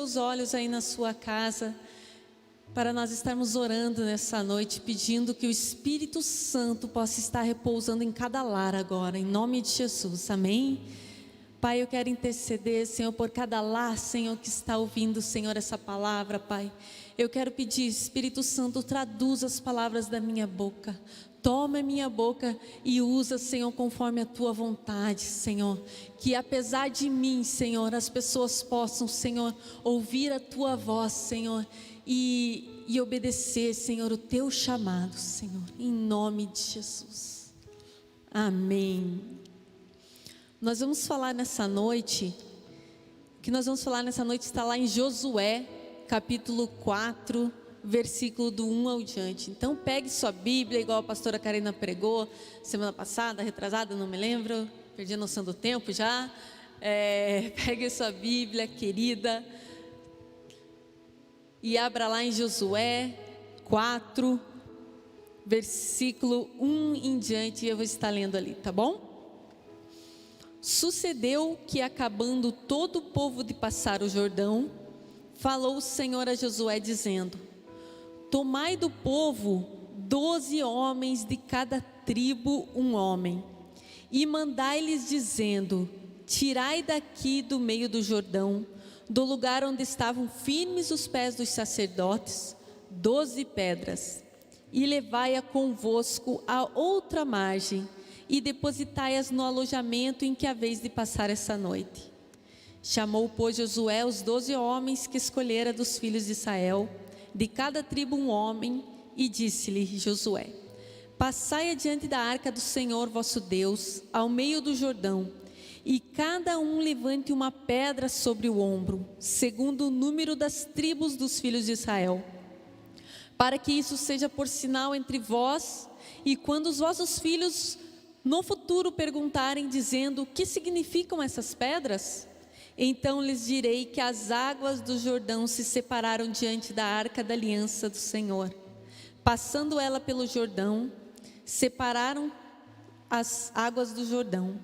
Os olhos aí na sua casa, para nós estarmos orando nessa noite, pedindo que o Espírito Santo possa estar repousando em cada lar agora, em nome de Jesus, amém? Pai, eu quero interceder, Senhor, por cada lar, Senhor, que está ouvindo, Senhor, essa palavra, Pai. Eu quero pedir, Espírito Santo, traduz as palavras da minha boca. Toma a minha boca e usa, Senhor, conforme a Tua vontade, Senhor. Que apesar de mim, Senhor, as pessoas possam, Senhor, ouvir a Tua voz, Senhor, e obedecer, Senhor, o Teu chamado, Senhor, em nome de Jesus. Amém. Nós vamos falar nessa noite, o que nós vamos falar nessa noite está lá em Josué, capítulo 4, versículo do 1 ao diante. Então pegue sua Bíblia, igual a pastora Karina pregou semana passada, retrasada, não me lembro, perdi a noção do tempo já. Pegue sua Bíblia, querida, e abra lá em Josué 4, versículo 1 em diante, e eu vou estar lendo ali, tá bom? Sucedeu que, acabando todo o povo de passar o Jordão, falou o Senhor a Josué dizendo: tomai do povo 12 homens, de cada tribo um homem, e mandai-lhes dizendo: tirai daqui do meio do Jordão, do lugar onde estavam firmes os pés dos sacerdotes, 12 pedras, e levai-a convosco à outra margem, e depositai-as no alojamento em que haveis de passar essa noite. Chamou, pois, Josué os 12 homens que escolhera dos filhos de Israel, de cada tribo um homem, e disse-lhe Josué: passai adiante da arca do Senhor vosso Deus, ao meio do Jordão, e cada um levante uma pedra sobre o ombro, segundo o número das tribos dos filhos de Israel, para que isso seja por sinal entre vós, e quando os vossos filhos no futuro perguntarem, dizendo: o que significam essas pedras? Então lhes direi que as águas do Jordão se separaram diante da arca da aliança do Senhor. Passando ela pelo Jordão, separaram as águas do Jordão.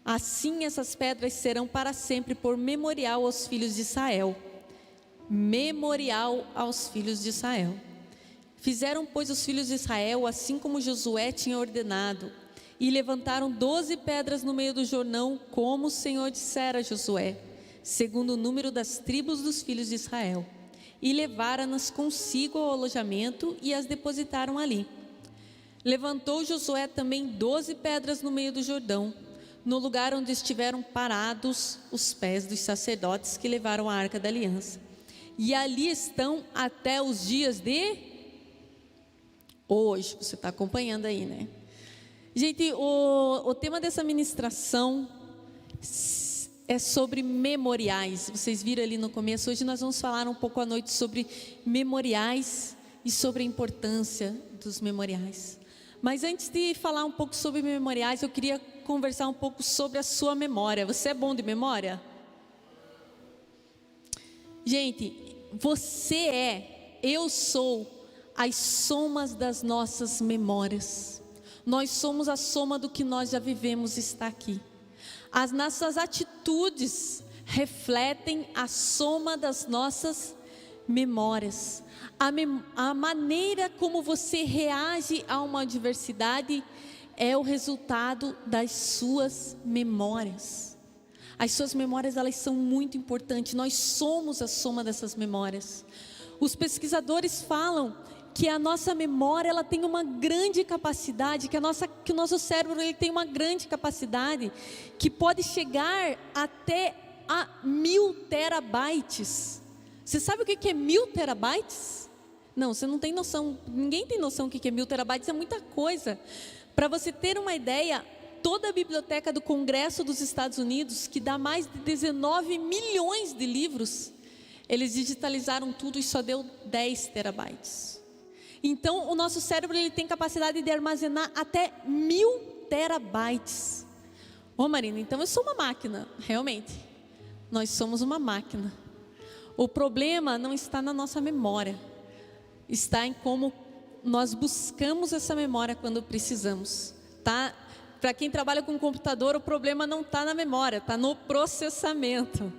Assim essas pedras serão para sempre por memorial aos filhos de Israel. Memorial aos filhos de Israel. Fizeram, pois, os filhos de Israel, assim como Josué tinha ordenado, e levantaram 12 pedras no meio do Jordão, como o Senhor dissera a Josué, segundo o número das tribos dos filhos de Israel, e levaram-nas consigo ao alojamento e as depositaram ali. Levantou Josué também 12 pedras no meio do Jordão, no lugar onde estiveram parados os pés dos sacerdotes que levaram a arca da aliança, e ali estão até os dias de hoje. Você está acompanhando aí, né? Gente, o tema dessa ministração é sobre memoriais. Vocês viram ali no começo. Hoje nós vamos falar um pouco à noite sobre memoriais e sobre a importância dos memoriais. Mas antes de falar um pouco sobre memoriais, eu queria conversar um pouco sobre a sua memória. Você é bom de memória? Gente, eu sou as somas das nossas memórias. Nós somos a soma do que nós já vivemos, está aqui. As nossas atitudes refletem a soma das nossas memórias. A maneira como você reage a uma adversidade é o resultado das suas memórias. As suas memórias, elas são muito importantes. Nós somos a soma dessas memórias. Os pesquisadores falam que a nossa memória, ela tem uma grande capacidade, que o nosso cérebro, ele tem uma grande capacidade, que pode chegar até a 1000 terabytes. Você sabe o que é 1000 terabytes? Não, você não tem noção, ninguém tem noção do que é 1000 terabytes, é muita coisa. Para você ter uma ideia, toda a biblioteca do Congresso dos Estados Unidos, que dá mais de 19 milhões de livros, eles digitalizaram tudo e só deu 10 terabytes. Então, o nosso cérebro, ele tem capacidade de armazenar até 1000 terabytes. Ô Marina, então eu sou uma máquina, realmente. Nós somos uma máquina. O problema não está na nossa memória, está em como nós buscamos essa memória quando precisamos, tá? Para quem trabalha com computador, o problema não está na memória, está no processamento,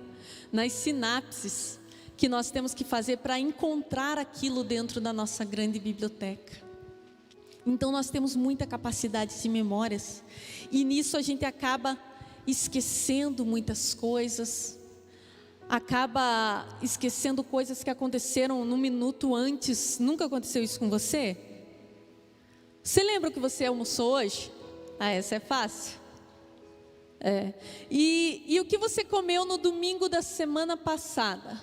nas sinapses. que nós temos que fazer para encontrar aquilo dentro da nossa grande biblioteca. Então nós temos muita capacidade de memórias, e nisso a gente acaba esquecendo muitas coisas, acaba esquecendo coisas que aconteceram no minuto antes. Nunca aconteceu isso com você? Você lembra o que você almoçou hoje? Essa é fácil. E o que você comeu no domingo da semana passada?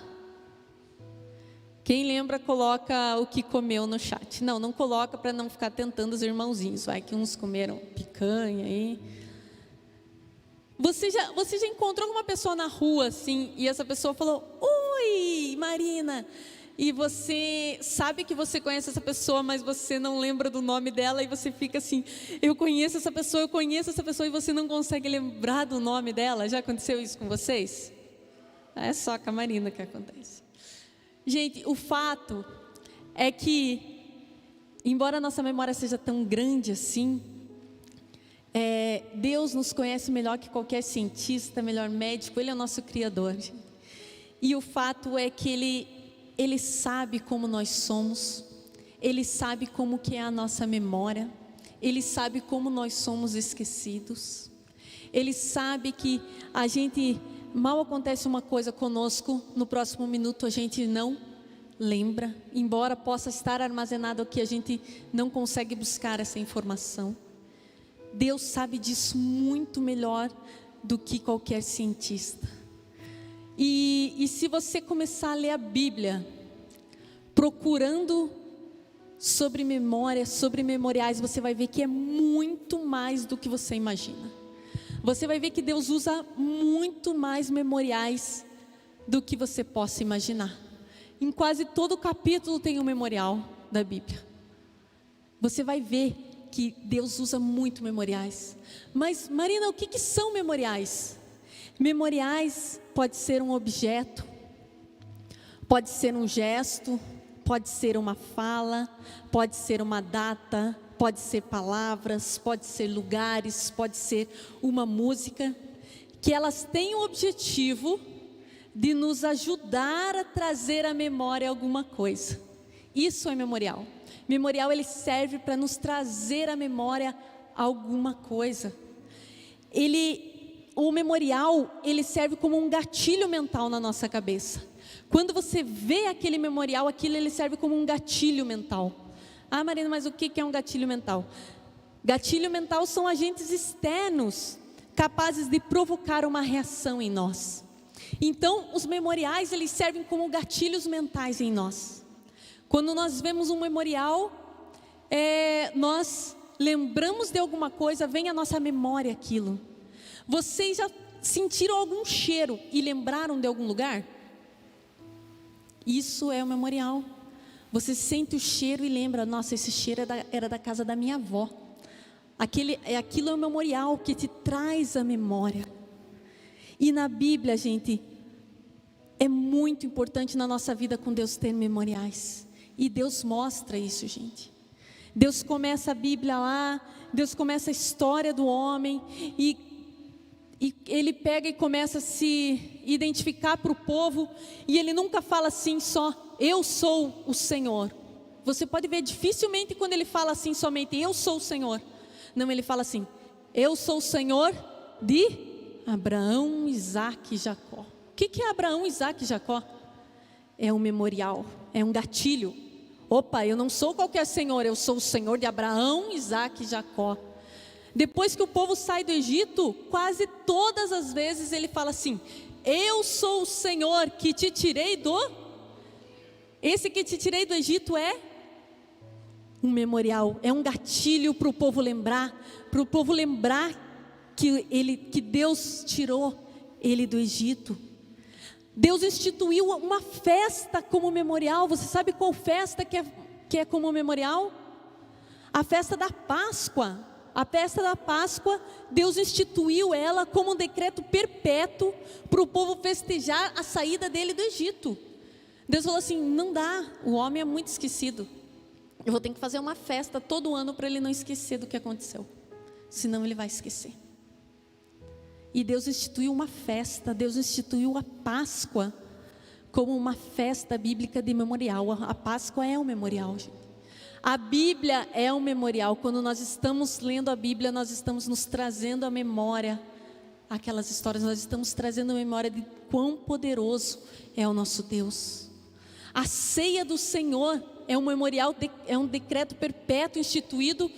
Quem lembra, coloca o que comeu no chat. Não coloca, para não ficar tentando os irmãozinhos. Vai que uns comeram picanha aí. Você já encontrou alguma pessoa na rua assim, e essa pessoa falou: oi, Marina, e você sabe que você conhece essa pessoa, mas você não lembra do nome dela, e você fica assim: eu conheço essa pessoa, e você não consegue lembrar do nome dela? Já aconteceu isso com vocês? É só com a Marina que acontece. Gente, o fato é que, embora a nossa memória seja tão grande assim, Deus nos conhece melhor que qualquer cientista, melhor médico. Ele é o nosso Criador. E o fato é que Ele sabe como nós somos, Ele sabe como que é a nossa memória, Ele sabe como nós somos esquecidos, Ele sabe que a gente, mal acontece uma coisa conosco, no próximo minuto a gente não lembra, embora possa estar armazenado aqui, a gente não consegue buscar essa informação. Deus sabe disso muito melhor do que qualquer cientista. E se você começar a ler a Bíblia, procurando sobre memórias, sobre memoriais, você vai ver que é muito mais do que você imagina. Você vai ver que Deus usa muito mais memoriais do que você possa imaginar. Em quase todo capítulo tem um memorial da Bíblia. Você vai ver que Deus usa muito memoriais. Mas, Marina, o que são memoriais? Memoriais pode ser um objeto, pode ser um gesto, pode ser uma fala, pode ser uma data, pode ser palavras, pode ser lugares, pode ser uma música, que elas têm o objetivo de nos ajudar a trazer à memória alguma coisa. Isso é memorial. Memorial, ele serve para nos trazer à memória alguma coisa. O memorial, ele serve como um gatilho mental na nossa cabeça. Quando você vê aquele memorial, ele serve como um gatilho mental. Ah, Marina, mas o que é um gatilho mental? Gatilho mental são agentes externos, capazes de provocar uma reação em nós. Então, os memoriais, eles servem como gatilhos mentais em nós. Quando nós vemos um memorial, nós lembramos de alguma coisa, vem à nossa memória aquilo. Vocês já sentiram algum cheiro e lembraram de algum lugar? Isso é o memorial. Você sente o cheiro e lembra: nossa, esse cheiro era da casa da minha avó. Aquilo é o memorial que te traz a memória. E na Bíblia, gente, é muito importante na nossa vida com Deus ter memoriais. E Deus mostra isso, gente. Deus começa a Bíblia lá, Deus começa a história do homem, e Ele pega e começa a se identificar para o povo, e Ele nunca fala assim só: eu sou o Senhor. Você pode ver, dificilmente quando Ele fala assim somente: eu sou o Senhor. Não, Ele fala assim: eu sou o Senhor de Abraão, Isaque e Jacó. O que é Abraão, Isaque e Jacó? É um memorial, é um gatilho. Opa, eu não sou qualquer Senhor, eu sou o Senhor de Abraão, Isaque e Jacó. Depois que o povo sai do Egito, quase todas as vezes ele fala assim: eu sou o Senhor que te tirei Esse que te tirei do Egito é um memorial, é um gatilho para o povo lembrar, que Deus tirou ele do Egito. Deus instituiu uma festa como memorial. Você sabe qual festa que é como memorial? A festa da Páscoa. A festa da Páscoa, Deus instituiu ela como um decreto perpétuo para o povo festejar a saída dele do Egito. Deus falou assim: não dá, o homem é muito esquecido. Eu vou ter que fazer uma festa todo ano para ele não esquecer do que aconteceu. Senão ele vai esquecer. E Deus instituiu uma festa, Deus instituiu a Páscoa como uma festa bíblica de memorial. A Páscoa é um memorial, gente. A Bíblia é um memorial. Quando nós estamos lendo a Bíblia, nós estamos nos trazendo à memória aquelas histórias, nós estamos trazendo a memória de quão poderoso é o nosso Deus. A ceia do Senhor é um memorial, é um decreto perpétuo instituído.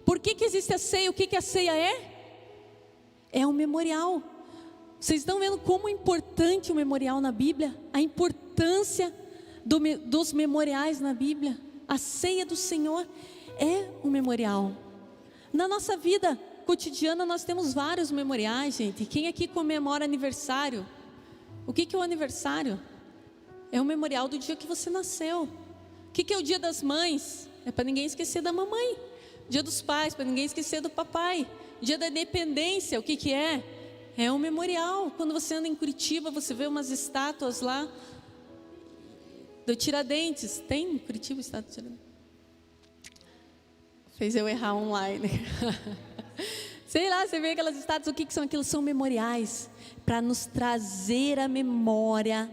Por que existe a ceia? O que a ceia é? É um memorial. Vocês estão vendo como é importante o memorial na Bíblia? A importância dos memoriais na Bíblia. A ceia do Senhor é um memorial. Na nossa vida cotidiana nós temos vários memoriais, gente. Quem aqui comemora aniversário? O que é o aniversário? É um memorial do dia que você nasceu. O que é o dia das mães? É para ninguém esquecer da mamãe. Dia dos pais, para ninguém esquecer do papai. Dia da independência, o que é? É um memorial. Quando você anda em Curitiba, você vê umas estátuas lá do Tiradentes. Tem em Curitiba estátua do Tiradentes? Fez eu errar online. Sei lá, você vê aquelas estátuas, o que são aquilo? São memoriais para nos trazer à memória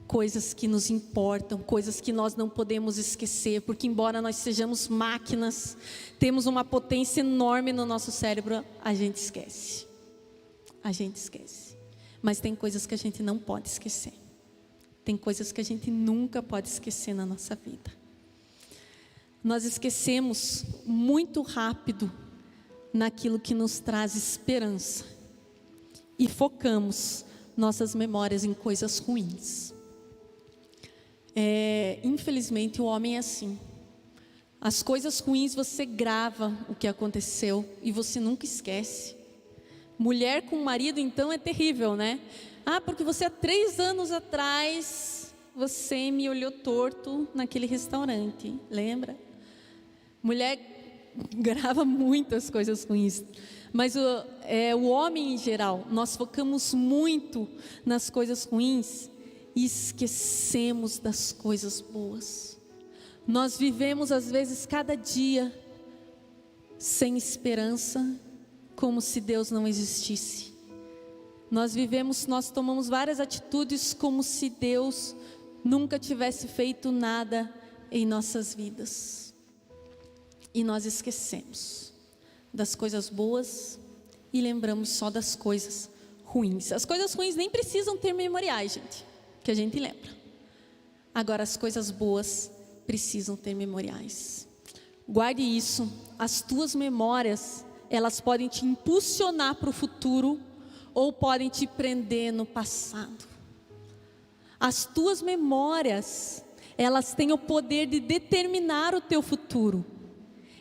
coisas que nos importam, coisas que nós não podemos esquecer, porque embora nós sejamos máquinas, temos uma potência enorme no nosso cérebro, a gente esquece. A gente esquece. Mas tem coisas que a gente não pode esquecer. Tem coisas que a gente nunca pode esquecer na nossa vida. Nós esquecemos muito rápido naquilo que nos traz esperança e focamos nossas memórias em coisas ruins. Infelizmente o homem é assim. As coisas ruins você grava o que aconteceu e você nunca esquece. Mulher com marido então é terrível, né? Porque você há 3 anos atrás você me olhou torto naquele restaurante, lembra? Mulher grava muitas coisas ruins. Mas o homem em geral, nós focamos muito nas coisas ruins e esquecemos das coisas boas. Nós vivemos às vezes cada dia sem esperança, como se Deus não existisse. Nós tomamos várias atitudes como se Deus nunca tivesse feito nada em nossas vidas. E nós esquecemos das coisas boas e lembramos só das coisas ruins. As coisas ruins nem precisam ter memoriais, gente, que a gente lembra. Agora as coisas boas precisam ter memoriais. Guarde isso. As tuas memórias, elas podem te impulsionar para o futuro ou podem te prender no passado. As tuas memórias, elas têm o poder de determinar o teu futuro.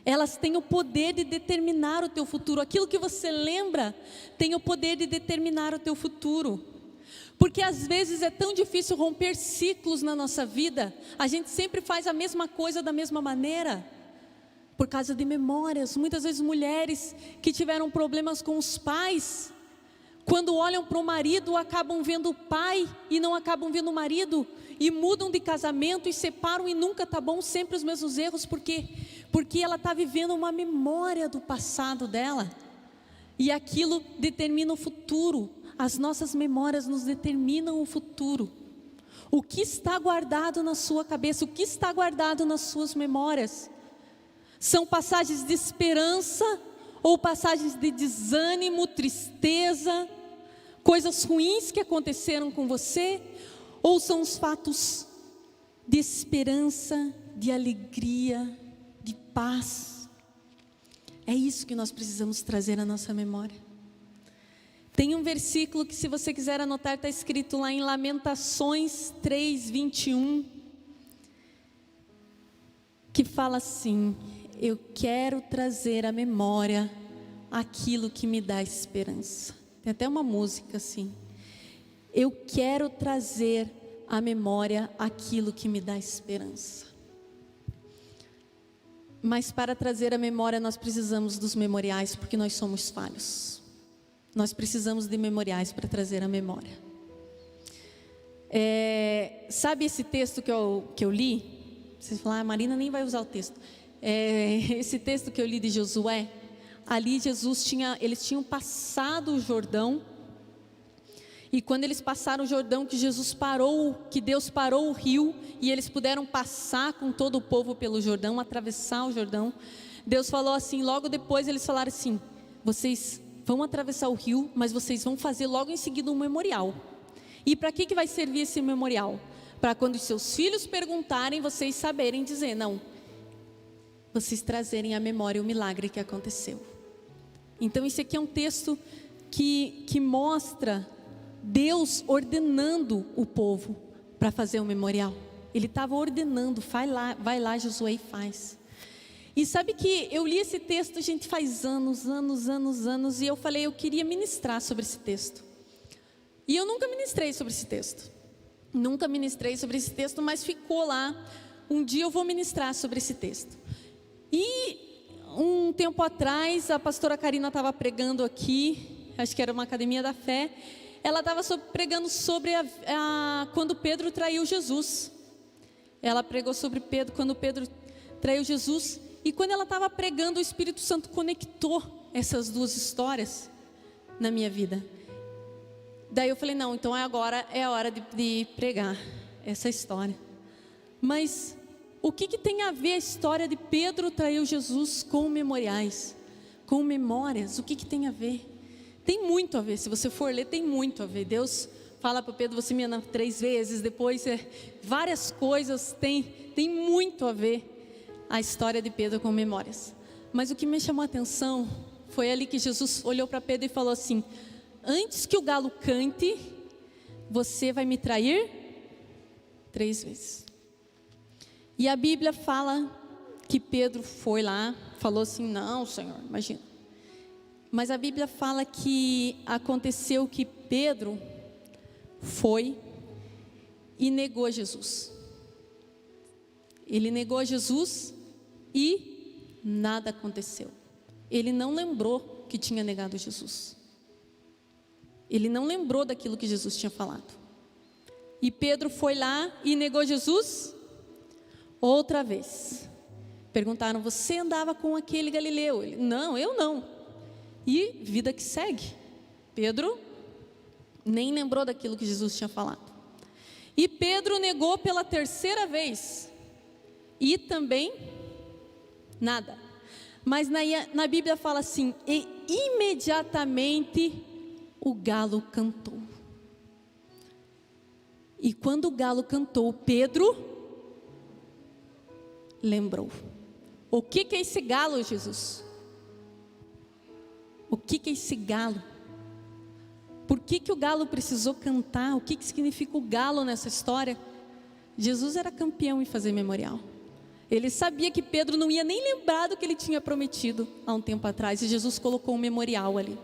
Elas têm o poder de determinar o teu futuro. Aquilo que você lembra tem o poder de determinar o teu futuro. Porque às vezes é tão difícil romper ciclos na nossa vida. A gente sempre faz a mesma coisa da mesma maneira. Por causa de memórias. Muitas vezes mulheres que tiveram problemas com os pais, quando olham para o marido, acabam vendo o pai e não acabam vendo o marido. E mudam de casamento e separam e nunca está bom, sempre os mesmos erros. Por quê? Porque ela está vivendo uma memória do passado dela. E aquilo determina o futuro. As nossas memórias nos determinam o futuro. O que está guardado na sua cabeça, o que está guardado nas suas memórias? São passagens de esperança ou passagens de desânimo, tristeza, coisas ruins que aconteceram com você? Ou são os fatos de esperança, de alegria, de paz? É isso que nós precisamos trazer à nossa memória. Tem um versículo que, se você quiser anotar, está escrito lá em Lamentações 3:21, que fala assim: eu quero trazer à memória aquilo que me dá esperança. Tem até uma música assim: eu quero trazer à memória aquilo que me dá esperança. Mas para trazer à memória nós precisamos dos memoriais, porque nós somos falhos. Nós precisamos de memoriais para trazer à memória. Sabe esse texto que eu li? Vocês falam, a Marina nem vai usar o texto. Esse texto que eu li de Josué, ali eles tinham passado o Jordão, E quando eles passaram o Jordão, que Jesus parou, que Deus parou o rio, e eles puderam passar com todo o povo pelo Jordão, atravessar o Jordão, Deus falou assim, logo depois eles falaram assim, vocês vão atravessar o rio, mas vocês vão fazer logo em seguida um memorial. E para que vai servir esse memorial? Para quando os seus filhos perguntarem, vocês saberem dizer, não, vocês trazerem à memória o milagre que aconteceu. Então esse aqui é um texto que mostra Deus ordenando o povo para fazer um memorial. Ele estava ordenando, vai lá Josué e faz. E sabe que eu li esse texto, gente, faz anos, e eu falei, eu queria ministrar sobre esse texto. E eu nunca ministrei sobre esse texto. Mas ficou lá. Um dia eu vou ministrar sobre esse texto. E um tempo atrás, a pastora Karina estava pregando aqui, acho que era uma academia da fé. Ela estava pregando sobre quando Pedro traiu Jesus. Ela pregou sobre Pedro, quando Pedro traiu Jesus. E quando ela estava pregando, o Espírito Santo conectou essas duas histórias na minha vida. Daí eu falei, não, então agora é a hora de pregar essa história. Mas o que tem a ver a história de Pedro traiu Jesus com memoriais, com memórias? O que tem a ver? Tem muito a ver, se você for ler, tem muito a ver. Deus fala para Pedro, você me ama 3 vezes, depois várias coisas, tem muito a ver a história de Pedro com memórias. Mas o que me chamou a atenção foi ali que Jesus olhou para Pedro e falou assim, antes que o galo cante, você vai me trair 3 vezes. E a Bíblia fala que Pedro foi lá, falou assim, não Senhor, imagina. Mas a Bíblia fala que aconteceu que Pedro foi e negou Jesus. Ele negou Jesus e nada aconteceu. Ele não lembrou que tinha negado Jesus. Ele não lembrou daquilo que Jesus tinha falado. E Pedro foi lá e negou Jesus outra vez. Perguntaram, você andava com aquele galileu? Ele, não, eu não. E vida que segue. Pedro nem lembrou daquilo que Jesus tinha falado. E Pedro negou pela 3ª vez. E também nada. Mas na Bíblia fala assim, e imediatamente o galo cantou. E quando o galo cantou, Pedro lembrou. O que é esse galo, Jesus? O que é esse galo? Por que o galo precisou cantar? O que significa o galo nessa história? Jesus era campeão em fazer memorial. Ele sabia que Pedro não ia nem lembrar do que ele tinha prometido há um tempo atrás. E Jesus colocou um memorial ali.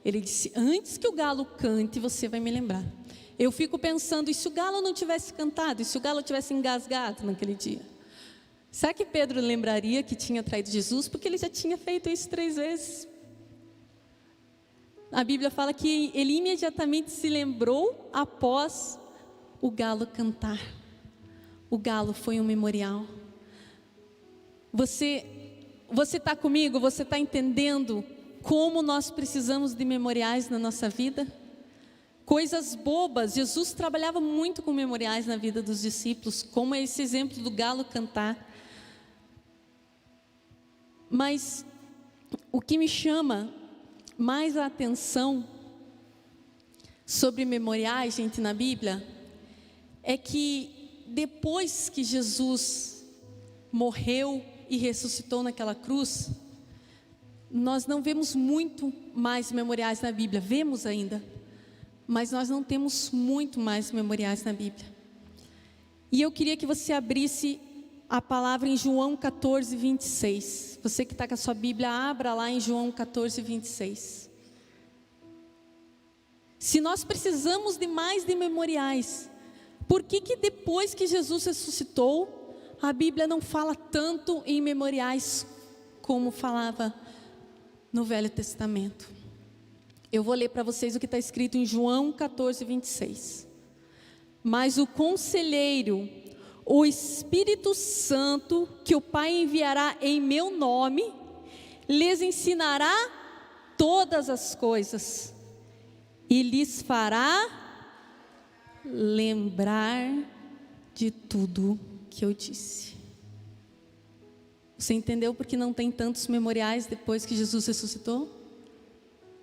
Ele disse, antes que o galo cante, você vai me lembrar. Eu fico pensando, e se o galo não tivesse cantado? E se o galo tivesse engasgado naquele dia? Será que Pedro lembraria que tinha traído Jesus? Porque ele já tinha feito isso 3 vezes. A Bíblia fala que ele imediatamente se lembrou após o galo cantar. O galo foi um memorial. Você está comigo? Você está entendendo como nós precisamos de memoriais na nossa vida? Coisas bobas. Jesus trabalhava muito com memoriais na vida dos discípulos, como esse exemplo do galo cantar. Mas o que me chama mais a atenção sobre memoriais, gente, na Bíblia, é que depois que Jesus morreu e ressuscitou naquela cruz, nós não vemos muito mais memoriais na Bíblia. Vemos ainda, mas nós não temos muito mais memoriais na Bíblia. E eu queria que você abrisse a palavra em João 14, 26. Você que está com a sua Bíblia, abra lá em João 14, 26. Se nós precisamos de mais de memoriais, por que depois que Jesus ressuscitou, a Bíblia não fala tanto em memoriais como falava no Velho Testamento? Eu vou ler para vocês o que está escrito em João 14, 26. Mas o conselheiro, o Espírito Santo, que o Pai enviará em meu nome, lhes ensinará todas as coisas e lhes fará lembrar de tudo que eu disse. Você entendeu porque não tem tantos memoriais depois que Jesus ressuscitou?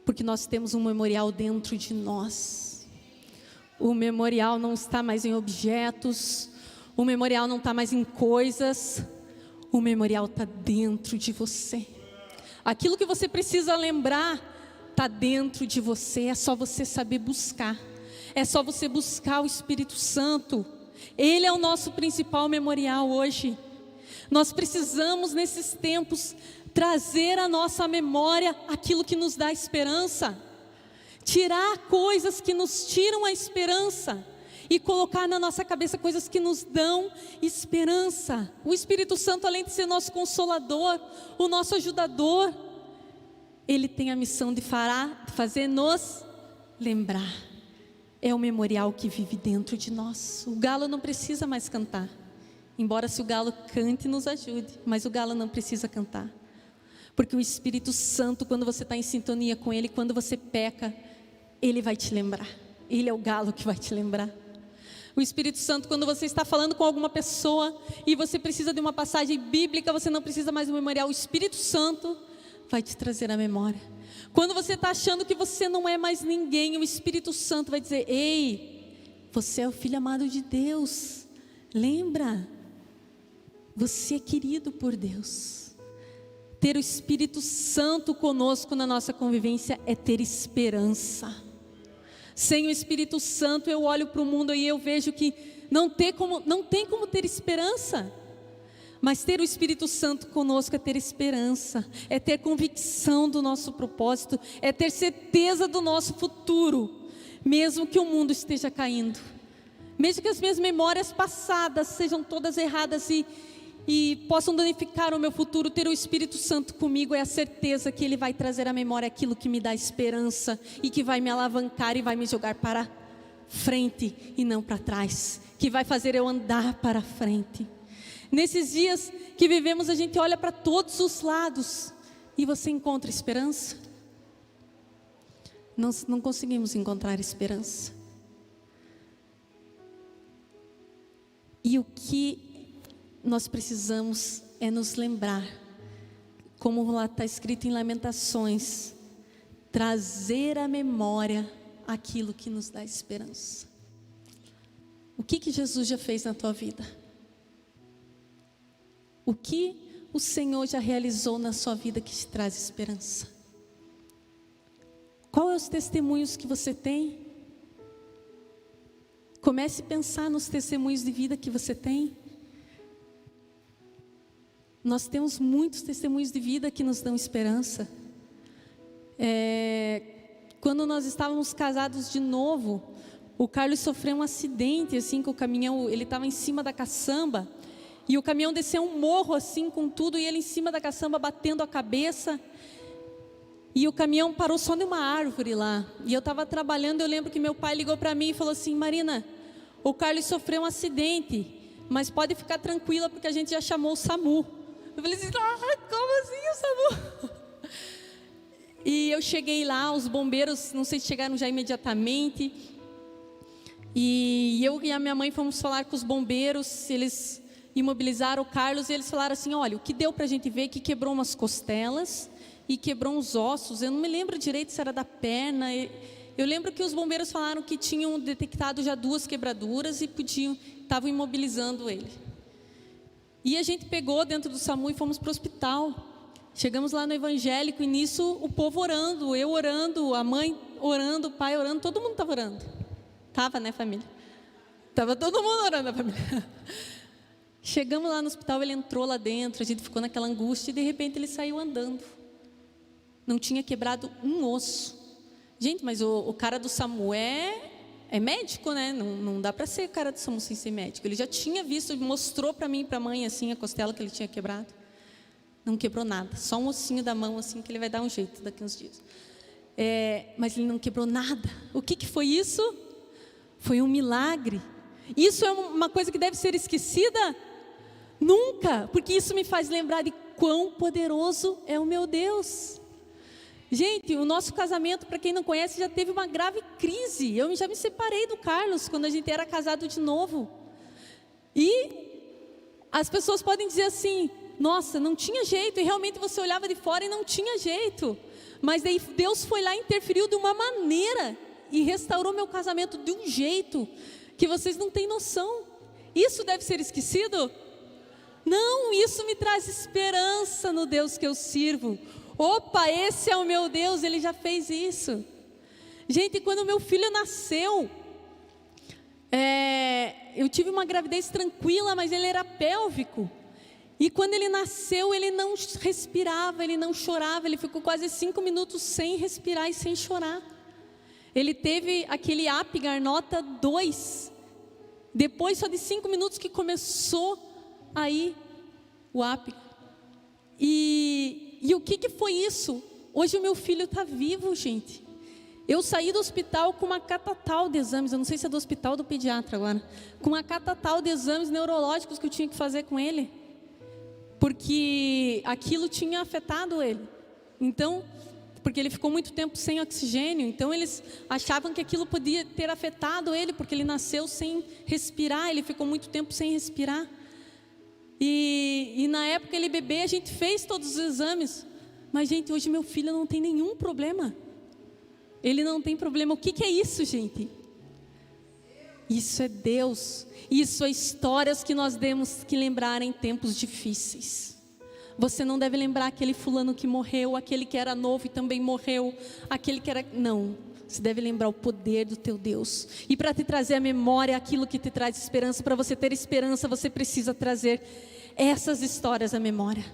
Porque nós temos um memorial dentro de nós. O memorial não está mais em objetos, o memorial não está mais em coisas, o memorial está dentro de você. Aquilo que você precisa lembrar está dentro de você, é só você saber buscar. É só você buscar o Espírito Santo. Ele é o nosso principal memorial hoje. Nós precisamos nesses tempos trazer à nossa memória aquilo que nos dá esperança. Tirar coisas que nos tiram a esperança e colocar na nossa cabeça coisas que nos dão esperança. O Espírito Santo, além de ser nosso consolador, o nosso ajudador, ele tem a missão de fazer-nos lembrar. É o memorial que vive dentro de nós. O galo não precisa mais cantar, embora se o galo cante nos ajude, mas o galo não precisa cantar, porque o Espírito Santo, quando você está em sintonia com Ele, quando você peca, Ele vai te lembrar. Ele é o galo que vai te lembrar. O Espírito Santo, quando você está falando com alguma pessoa e você precisa de uma passagem bíblica, você não precisa mais do memorial, o Espírito Santo vai te trazer a memória. Quando você está achando que você não é mais ninguém, o Espírito Santo vai dizer: ei, você é o filho amado de Deus, lembra, você é querido por Deus. Ter o Espírito Santo conosco na nossa convivência é ter esperança. Sem o Espírito Santo eu olho para o mundo e eu vejo que não tem como ter esperança. Mas ter o Espírito Santo conosco é ter esperança, é ter convicção do nosso propósito, é ter certeza do nosso futuro, mesmo que o mundo esteja caindo, mesmo que as minhas memórias passadas sejam todas erradas e possam danificar o meu futuro. Ter o Espírito Santo comigo é a certeza que Ele vai trazer à memória aquilo que me dá esperança e que vai me alavancar e vai me jogar para frente e não para trás, que vai fazer eu andar para frente. Nesses dias que vivemos, a gente olha para todos os lados e você encontra esperança? Nós não conseguimos encontrar esperança. E o que nós precisamos é nos lembrar, como lá está escrito em Lamentações, trazer à memória aquilo que nos dá esperança. O que Jesus já fez na tua vida? O que o Senhor já realizou na sua vida que te traz esperança? Qual é os testemunhos que você tem? Comece a pensar nos testemunhos de vida que você tem. Nós temos muitos testemunhos de vida que nos dão esperança. Quando nós estávamos casados de novo, o Carlos sofreu um acidente assim com o caminhão. Ele estava em cima da caçamba e o caminhão desceu um morro assim com tudo, e ele em cima da caçamba batendo a cabeça, e o caminhão parou só numa árvore lá. E eu estava trabalhando, eu lembro que meu pai ligou para mim e falou assim: Marina, o Carlos sofreu um acidente, mas pode ficar tranquila porque a gente já chamou o SAMU. Eu falei assim: como assim o SAMU? E eu cheguei lá, os bombeiros, não sei se chegaram já imediatamente, e eu e a minha mãe fomos falar com os bombeiros. Eles imobilizaram o Carlos e eles falaram assim: olha, o que deu para a gente ver é que quebrou umas costelas e quebrou uns ossos. Eu não me lembro direito se era da perna. Eu lembro que os bombeiros falaram que tinham detectado já 2 quebraduras e estavam imobilizando ele. E a gente pegou dentro do SAMU e fomos para o hospital. Chegamos lá no evangélico e nisso o povo orando, eu orando, a mãe orando, o pai orando, todo mundo estava orando. Estava, né, família? Estava todo mundo orando, a família. Chegamos lá no hospital, ele entrou lá dentro, a gente ficou naquela angústia e de repente ele saiu andando. Não tinha quebrado um osso. Gente, mas o cara do SAMU é médico, né? Não dá para ser o cara do SAMU sem ser médico. Ele já tinha visto, mostrou para mim e para a mãe assim a costela que ele tinha quebrado. Não quebrou nada, só um ossinho da mão assim que ele vai dar um jeito daqui uns dias. Mas ele não quebrou nada. O que foi isso? Foi um milagre. Isso é uma coisa que deve ser esquecida? Nunca, porque isso me faz lembrar de quão poderoso é o meu Deus. Gente, o nosso casamento, para quem não conhece, já teve uma grave crise. Eu já me separei do Carlos quando a gente era casado de novo. E as pessoas podem dizer assim: nossa, não tinha jeito. E realmente você olhava de fora e não tinha jeito. Mas daí Deus foi lá e interferiu de uma maneira e restaurou meu casamento de um jeito que vocês não têm noção. Isso deve ser esquecido? Não, isso me traz esperança no Deus que eu sirvo. Opa, esse é o meu Deus, Ele já fez isso. Gente, quando meu filho nasceu, eu tive uma gravidez tranquila, mas ele era pélvico. E quando ele nasceu, ele não respirava, ele não chorava. Ele ficou quase 5 minutos sem respirar e sem chorar. Ele teve aquele Apgar nota 2. Depois só de 5 minutos que começou aí o Apgar. E o que foi isso? Hoje o meu filho está vivo, gente. Eu saí do hospital com uma catatal de exames. Eu não sei se é do hospital ou do pediatra agora. Com uma catatal de exames neurológicos que eu tinha que fazer com ele. Porque aquilo tinha afetado ele. Então, porque ele ficou muito tempo sem oxigênio. Então eles achavam que aquilo podia ter afetado ele, porque ele nasceu sem respirar. Ele ficou muito tempo sem respirar. E na época ele bebê, a gente fez todos os exames. Mas, gente, hoje meu filho não tem nenhum problema. Ele não tem problema. O que é isso, gente? Isso é Deus. Isso é histórias que nós temos que lembrar em tempos difíceis. Você não deve lembrar aquele fulano que morreu, aquele que era novo e também morreu, aquele que era... Não. Você deve lembrar o poder do teu Deus. E para te trazer à memória aquilo que te traz esperança, para você ter esperança, você precisa trazer essas histórias à memória.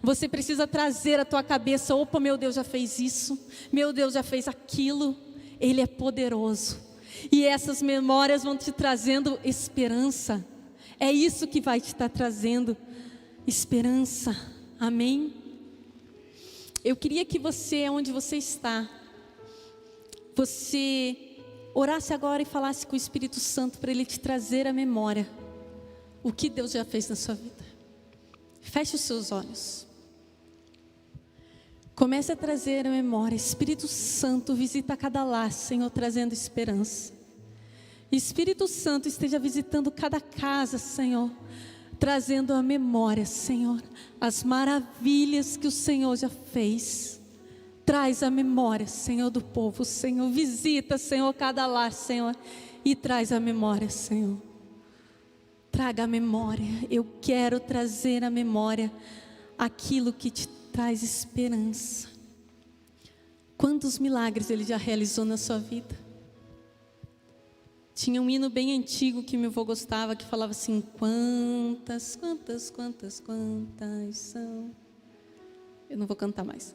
Você precisa trazer à tua cabeça: opa, meu Deus já fez isso, meu Deus já fez aquilo. Ele é poderoso. E essas memórias vão te trazendo esperança. É isso que vai te estar trazendo esperança. Amém? Eu queria que você, onde você está, você orasse agora e falasse com o Espírito Santo para Ele te trazer à memória o que Deus já fez na sua vida. Feche os seus olhos. Comece a trazer à memória. Espírito Santo, visita cada lar, Senhor, trazendo esperança. Espírito Santo, esteja visitando cada casa, Senhor, trazendo à memória, Senhor, as maravilhas que o Senhor já fez. Traz a memória, Senhor, do povo, Senhor. Visita, Senhor, cada lar, Senhor, e traz a memória, Senhor. Traga a memória. Eu quero trazer à memória aquilo que te traz esperança. Quantos milagres Ele já realizou na sua vida? Tinha um hino bem antigo que meu avô gostava, que falava assim: quantas são. Eu não vou cantar mais.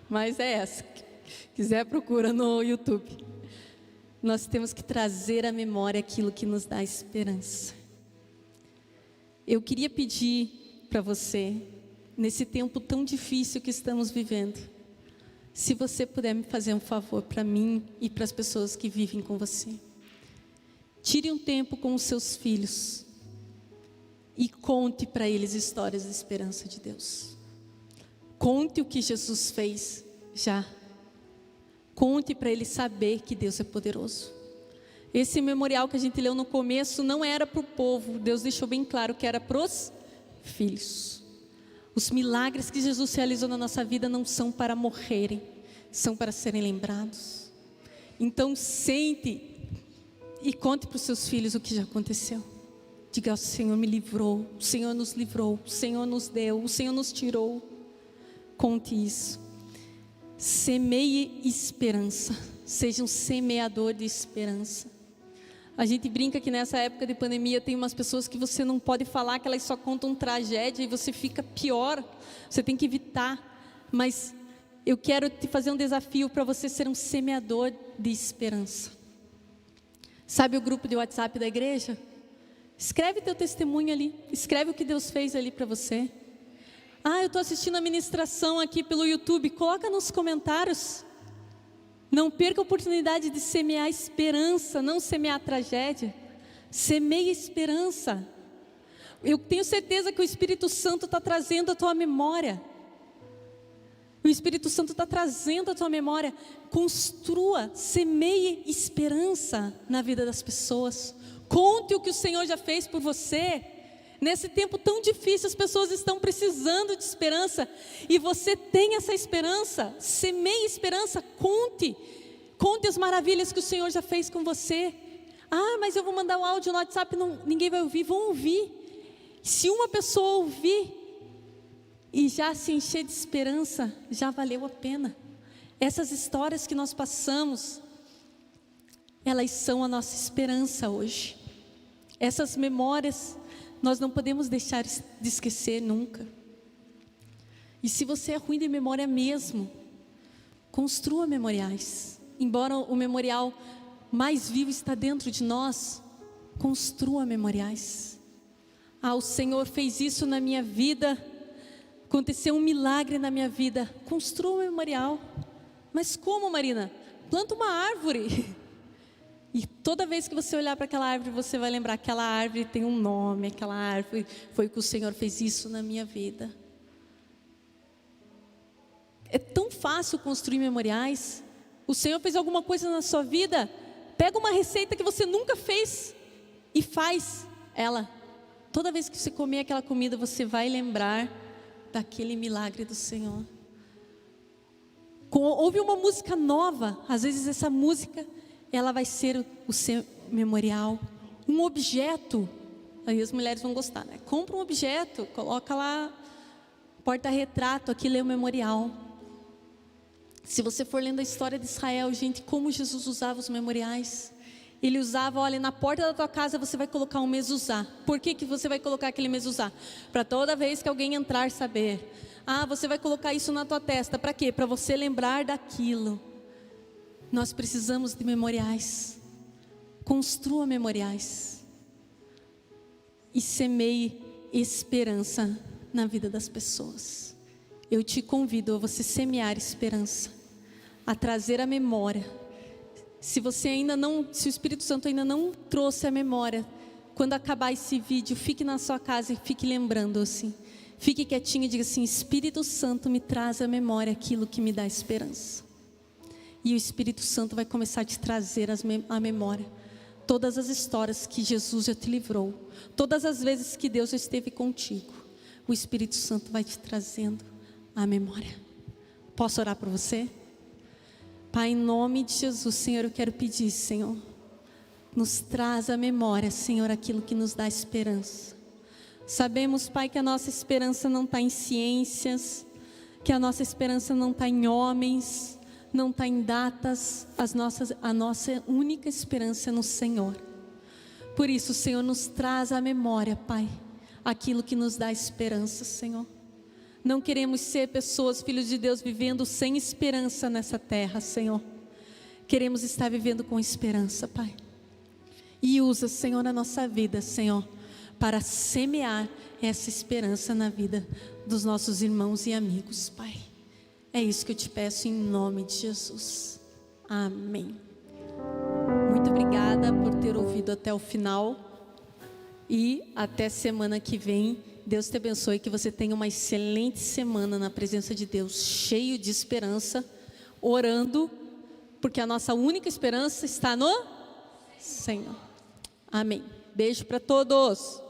Mas é essa. Quiser, procura no YouTube. Nós temos que trazer à memória aquilo que nos dá esperança. Eu queria pedir para você, nesse tempo tão difícil que estamos vivendo, se você puder me fazer um favor para mim e para as pessoas que vivem com você. Tire um tempo com os seus filhos e conte para eles histórias de esperança de Deus. Conte o que Jesus fez já. Conte para eles saber que Deus é poderoso. Esse memorial que a gente leu no começo não era para o povo. Deus deixou bem claro que era para os filhos. Os milagres que Jesus realizou na nossa vida não são para morrerem, são para serem lembrados. Então sente e conte para os seus filhos o que já aconteceu. Diga: o Senhor me livrou, o Senhor nos livrou, o Senhor nos deu, o Senhor nos tirou. Conte isso. Semeie esperança. Seja um semeador de esperança. A gente brinca que nessa época de pandemia tem umas pessoas que você não pode falar, que elas só contam tragédia e você fica pior. Você tem que evitar. Mas eu quero te fazer um desafio para você ser um semeador de esperança. Sabe o grupo de WhatsApp da igreja? Escreve teu testemunho ali. Escreve o que Deus fez ali para você. Eu estou assistindo a ministração aqui pelo YouTube. Coloca nos comentários. Não perca a oportunidade de semear esperança, não semear tragédia. Semeie esperança. Eu tenho certeza que o Espírito Santo está trazendo a tua memória. O Espírito Santo está trazendo a tua memória. Construa, semeie esperança na vida das pessoas. Conte o que o Senhor já fez por você. Nesse tempo tão difícil, as pessoas estão precisando de esperança. E você tem essa esperança. Semeie esperança, conte. Conte as maravilhas que o Senhor já fez com você. Ah, mas eu vou mandar um áudio no WhatsApp, ninguém vai ouvir. Vão ouvir. Se uma pessoa ouvir e já se encher de esperança, já valeu a pena. Essas histórias que nós passamos, elas são a nossa esperança hoje. Essas memórias nós não podemos deixar de esquecer nunca. E se você é ruim de memória mesmo, construa memoriais. Embora o memorial mais vivo está dentro de nós, construa memoriais. Ah, o Senhor fez isso na minha vida, aconteceu um milagre na minha vida. Construa um memorial. Mas como, Marina? Planta uma árvore. E toda vez que você olhar para aquela árvore, você vai lembrar: aquela árvore tem um nome, aquela árvore foi que o Senhor fez isso na minha vida. É tão fácil construir memoriais. O Senhor fez alguma coisa na sua vida, pega uma receita que você nunca fez e faz ela. Toda vez que você comer aquela comida, você vai lembrar daquele milagre do Senhor. Ouve uma música nova, às vezes essa música, ela vai ser o seu memorial. Um objeto, aí as mulheres vão gostar, né? Compra um objeto, coloca lá, porta-retrato, aquilo é o memorial. Se você for lendo a história de Israel, gente, como Jesus usava os memoriais. Ele usava, olha, na porta da tua casa você vai colocar um mezuzá. Por que você vai colocar aquele mezuzá? Para toda vez que alguém entrar, saber. Ah, você vai colocar isso na tua testa. Para quê? Para você lembrar daquilo. Nós precisamos de memoriais. Construa memoriais. E semeie esperança na vida das pessoas. Eu te convido a você semear esperança, a trazer a memória. Se você ainda não, se o Espírito Santo ainda não trouxe a memória, quando acabar esse vídeo, fique na sua casa e fique lembrando assim. Fique quietinho e diga assim: Espírito Santo, me traz à memória aquilo que me dá esperança. E o Espírito Santo vai começar a te trazer à memória todas as histórias que Jesus já te livrou, todas as vezes que Deus já esteve contigo. O Espírito Santo vai te trazendo à memória. Posso orar por você? Pai, em nome de Jesus, Senhor, eu quero pedir, Senhor, nos traz à memória, Senhor, aquilo que nos dá esperança. Sabemos, Pai, que a nossa esperança não está em ciências, que a nossa esperança não está em homens, não está em datas, a nossa única esperança é no Senhor. Por isso, Senhor, nos traz à memória, Pai, aquilo que nos dá esperança, Senhor. Não queremos ser pessoas, filhos de Deus, vivendo sem esperança nessa terra, Senhor. Queremos estar vivendo com esperança, Pai. E usa, Senhor, a nossa vida, Senhor, para semear essa esperança na vida dos nossos irmãos e amigos, Pai. É isso que eu te peço em nome de Jesus. Amém. Muito obrigada por ter ouvido até o final. E até semana que vem. Deus te abençoe, que você tenha uma excelente semana na presença de Deus, cheio de esperança, orando, porque a nossa única esperança está no Senhor. Amém. Beijo para todos.